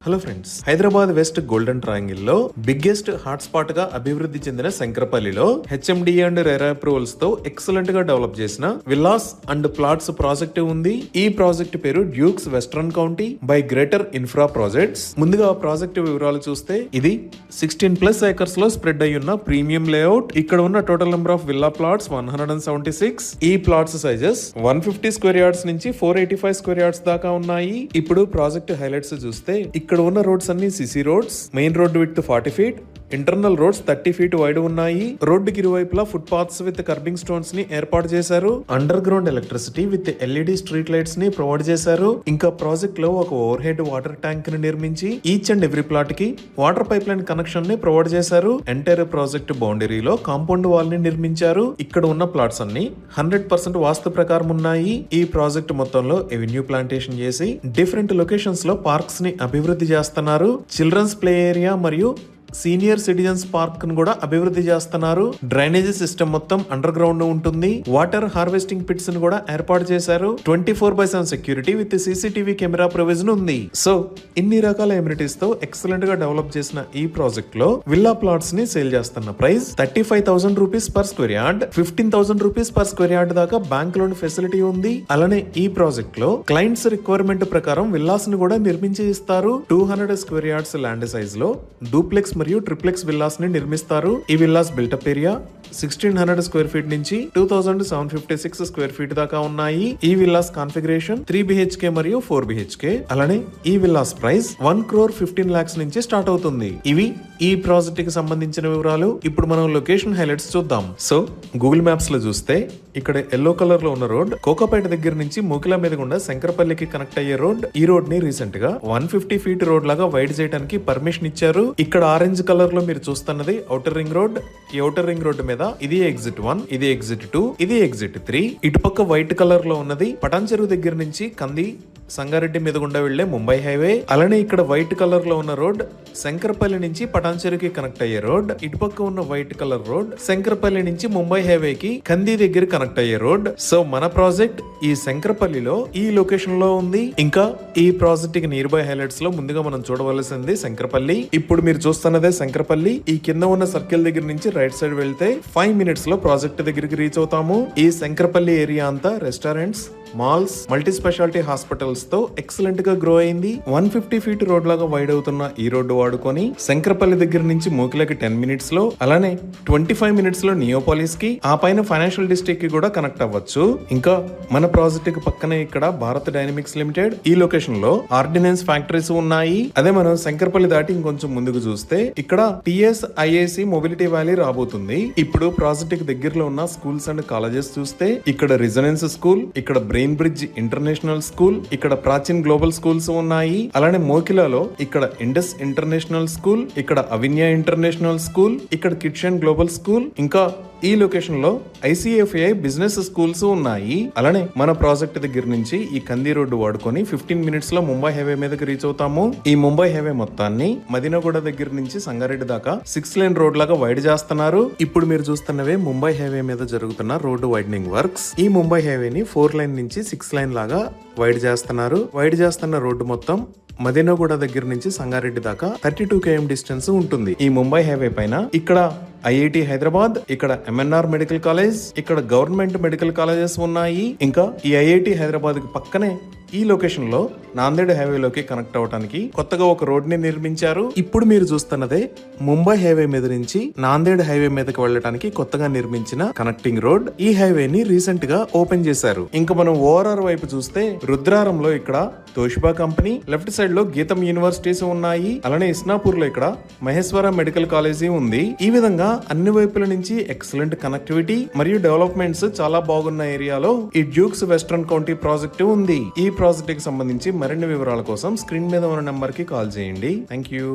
Hello friends, Hyderabad west golden triangle లో biggest hot spot గా అభివృద్ధి చెందిన శంకరపల్లిలో హెచ్ఎండి అండ్ రెరా అప్రూవల్స్ తో ఎక్సలెంట్ గా డెవలప్ చేసిన విల్లాస్ అండ్ ప్లాట్స్ ప్రాజెక్ట్ ఉంది. ఈ ప్రాజెక్ట్ పేరు Dukes western county by greater infra projects. ముందుగా ఆ ప్రాజెక్ట్ వివరాలు చూస్తే ఇది 16+ ఏకర్స్ లో స్ప్రెడ్ అయి ఉన్న ప్రీమియం లేఅవుట్. ఇక్కడ ఉన్న total number of villa plots 176. ఈ ప్లాట్స్ సైజెస్ 150 స్క్వేర్ యార్డ్స్ నుంచి 485 స్క్వేర్ యార్డ్స్ దాకా ఉన్నాయి. ఇప్పుడు ప్రాజెక్ట్ హైలైట్స్ చూస్తే ఇక్కడ ఉన్న రోడ్స్ అన్ని CC roads. Main road width 40 feet, internal roads 30 feet wide ఉన్నాయి. రోడ్డుకి ఇరువైపులా foot paths with kerbing stones ని ఏర్పాటు చేశారు. Under ground electricity with LED street lights ని ప్రొవైడ్ చేశారు. ఇంకా ప్రాజెక్ట్ లో ఒక ఓవర్ హెడ్ వాటర్ ట్యాంక్ ని నిర్మించి ఈచ్ అండ్ ఎవ్రీ ప్లాట్ కి వాటర్ పైప్ లైన్ కనెక్షన్ ని ప్రొవైడ్ చేశారు. ఎంటైర్ ప్రాజెక్ట్ బౌండరీలో కాంపౌండ్ వాల్ ని నిర్మించారు. ఇక్కడ ఉన్న ప్లాట్స్ అన్ని 100% వాస్తు ప్రకారం ఉన్నాయి. ఈ ప్రాజెక్ట్ మొత్తంలో ఎవెన్యూ ప్లాంటేషన్ చేసి డిఫరెంట్ లొకేషన్స్ లో పార్క్స్ ని అభివృద్ధి చేస్తున్నారు. చిల్డ్రన్స్ ప్లే ఏరియా మరియు సీనియర్ సిటిజన్స్ పార్క్ ను కూడా అభివృద్ధి చేస్తున్నారు. డ్రైనేజీ సిస్టమ్ మొత్తం అండర్ గ్రౌండ్ ఉంటుంది. వాటర్ హార్వెస్టింగ్ పిట్స్ ను కూడా ఏర్పాటు చేశారు. 24/7 security with CCTV camera provision ఉంది. సో ఇన్ని రకాల ఎమ్యూనిటీస్ తో ఎక్సలెంట్ గా డెవలప్ చేసిన ఈ ప్రాజెక్ట్ లో విల్లా ప్లాట్స్ ని సేల్ చేస్తున్న price 35,000 rupees per square yard, 15,000 rupees per square yard దాకా బ్యాంక్ లోన్ ఫెసిలిటీ ఉంది. అలానే ఈ ప్రాజెక్ట్ లో క్లయింట్స్ రిక్వైర్మెంట్ ప్రకారం విల్లాస్ ను కూడా నిర్మించి ఇస్తారు. 200 స్క్వేర్ యార్డ్స్ ల్యాండ్ సైజ్ లో డూప్లెక్స్ మరియు ట్రిప్లెక్స్ విల్లాస్ ని నిర్మిస్తారు. ఈ villas built-up area 1600 square feet నుంచి 2756 స్క్వేర్ ఫీట్ దాకా ఉన్నాయి. ఈ విల్లాస్ కాన్ఫిగరేషన్ 3 BHK మరియు 4 BHK. అలానే ఈ విల్లాస్ ప్రైస్ 1,15 lakhs నుంచి స్టార్ట్ అవుతుంది. ఇవి ఈ ప్రాజెక్ట్ కి సంబంధించిన వివరాలు. ఇప్పుడు మనం లొకేషన్ హైలైట్స్ చూద్దాం. సో గూగుల్ మ్యాప్స్ లో చూస్తే ఇక్కడ ఎల్లో కలర్ లో ఉన్న రోడ్ కోకాపేట దగ్గర నుంచి మూకిలా మీద గుండా శంకరపల్లికి కనెక్ట్ అయ్యే రోడ్. ఈ రోడ్ ని రీసెంట్ గా 150 ఫీట్ రోడ్ లాగా వైడ్ చేయడానికి పర్మిషన్ ఇచ్చారు. ఇక్కడ ఆరెంజ్ కలర్ లో మీరు చూస్తున్నది ఔటర్ రింగ్ రోడ్. ఈ ఔటర్ రింగ్ రోడ్ మీద ఇది ఎగ్జిట్ 1, ఇది ఎగ్జిట్ 2, ఇది ఎగ్జిట్ 3. ఇటుపక్క వైట్ కలర్ లో ఉన్నది పటాన్ చెరువు దగ్గర నుంచి కంది సంగారెడ్డి మీద గుండా వెళ్లే ముంబై హైవే. అలానే ఇక్కడ వైట్ కలర్ లో ఉన్న రోడ్ శంకరపల్లి నుంచి పటాన్ చెరువుకి కనెక్ట్ అయ్యే రోడ్. ఇటుపక్క ఉన్న వైట్ కలర్ రోడ్ శంకరపల్లి నుంచి ముంబై హైవే కి కంది దగ్గర కనెక్ట్ అయ్యే రోడ్. సో మన ప్రాజెక్ట్ ఈ శంకరపల్లిలో ఈ లొకేషన్ లో ఉంది. ఇంకా ఈ ప్రాజెక్ట్ కి నియర్ బై హైలైట్స్ లో ముందుగా మనం చూడవలసింది శంకరపల్లి. ఇప్పుడు మీరు చూస్తున్నదే శంకరపల్లి. ఈ కింద ఉన్న సర్కిల్ దగ్గర నుంచి రైట్ సైడ్ వెళ్తే 5 minutes లో ప్రాజెక్ట్ దగ్గరికి రీచ్ అవుతాము. ఈ శంకరపల్లి ఏరియా అంతా restaurants, malls, multi speciality hospitals తో ఎక్సలెంట్ గా గ్రో అయింది. 150 ఫీట్ రోడ్ లాగా వైడ్ అవుతున్న ఈ రోడ్డు వాడుకొని శంకరపల్లి దగ్గర నుంచి మూకిలకి 10 minutes లో, అలానే 25 minutes లో నియోపాలిస్ కి, ఆ పైన ఫైనాన్షియల్ డిస్ట్రిక్ట్ కి కూడా కనెక్ట్ అవ్వచ్చు. ఇంకా మన ప్రాజెక్ట్ కి పక్కనే ఇక్కడ భారత్ డైనమిక్స్ లిమిటెడ్, ఈ లొకేషన్ లో ఆర్డినెన్స్ ఫ్యాక్టరీస్ ఉన్నాయి. అదే మనం శంకరపల్లి దాటి ఇంకొంచెం ముందుకు చూస్తే ఇక్కడ TSIAC మొబిలిటీ వ్యాలీ రాబోతుంది. ఇప్పుడు ప్రాజెక్ట్ కి దగ్గరలో ఉన్న స్కూల్స్ అండ్ కాలేజెస్ చూస్తే ఇక్కడ రెసిడెన్స్ స్కూల్, ఇక్కడ బ్రెయిన్ బ్రిడ్జ్ ఇంటర్నేషనల్ స్కూల్, ఇక్కడ ప్రాచీన్ గ్లోబల్ స్కూల్స్ ఉన్నాయి. అలానే మోకిలాలో ఇక్కడ ఇండస్ ఇంటర్నేషనల్ స్కూల్, ఇక్కడ అవిన్య ఇంటర్నేషనల్ స్కూల్, ఇక్కడ కిడ్షన్ గ్లోబల్ స్కూల్, ఇంకా ఈ లొకేషన్ లో ICFI బిజినెస్ స్కూల్స్ ఉన్నాయి. అలానే మన ప్రాజెక్ట్ దగ్గర నుంచి ఈ కంది రోడ్డు వాడుకొని 15 minutes లో ముంబై హైవే మీదకి రీచ్ అవుతాము. ఈ ముంబై హైవే మొత్తాన్ని మదినగూడ దగ్గర నుంచి సంగారెడ్డి దాకా 6 lane రోడ్ లాగా వైడ్ చేస్తున్నారు. ఇప్పుడు మీరు చూస్తున్నవే ముంబై హైవే మీద జరుగుతున్న రోడ్డు వైడనింగ్ వర్క్స్. ఈ ముంబై హైవేని 4 lane నుంచి 6 lane లాగా వైడ్ చేస్తున్నారు. వైడ్ చేస్తున్న రోడ్డు మొత్తం మదినగూడ దగ్గర నుంచి సంగారెడ్డి దాకా 32 km డిస్టెన్స్ ఉంటుంది. ఈ ముంబై హైవే పైన ఇక్కడ IIT హైదరాబాద్, ఇక్కడ MNR మెడికల్ కాలేజ్, ఇక్కడ గవర్నమెంట్ మెడికల్ కాలేజెస్ ఉన్నాయి. ఇంకా ఈ IIT హైదరాబాద్ కి పక్కనే ఈ లొకేషన్ లో నాందేడ్ హైవేలోకి కనెక్ట్ అవడానికి కొత్తగా ఒక రోడ్ ని నిర్మించారు. ఇప్పుడు మీరు చూస్తున్నదే ముంబై హైవే మీద నుంచి నాందేడ్ హైవే మీదకి వెళ్ళడానికి కొత్తగా నిర్మించిన కనెక్టింగ్ రోడ్. ఈ హైవేని రీసెంట్ గా ఓపెన్ చేశారు. ఇంకా మనం ఓఆర్ఆర్ వైపు చూస్తే రుద్రారంలో ఇక్కడ తోషిబా కంపెనీ, లెఫ్ట్ సైడ్ లో గీతం యూనివర్సిటీస్ ఉన్నాయి. అలానే ఇస్నాపూర్ లో ఇక్కడ మహేశ్వర మెడికల్ కాలేజీ ఉంది. ఈ విధంగా అన్ని వైపుల నుంచి ఎక్సలెంట్ కనెక్టివిటీ మరియు డెవలప్మెంట్స్ చాలా బాగున్న ఏరియాలో ఈ డ్యూక్స్ వెస్ట్రన్ కౌంటీ ప్రాజెక్ట్ ఉంది. ఈ ప్రాజెక్ట్ కి సంబంధించి మరిన్ని వివరాల కోసం స్క్రీన్ మీద ఉన్న నెంబర్ కి కాల్ చేయండి. Thank you.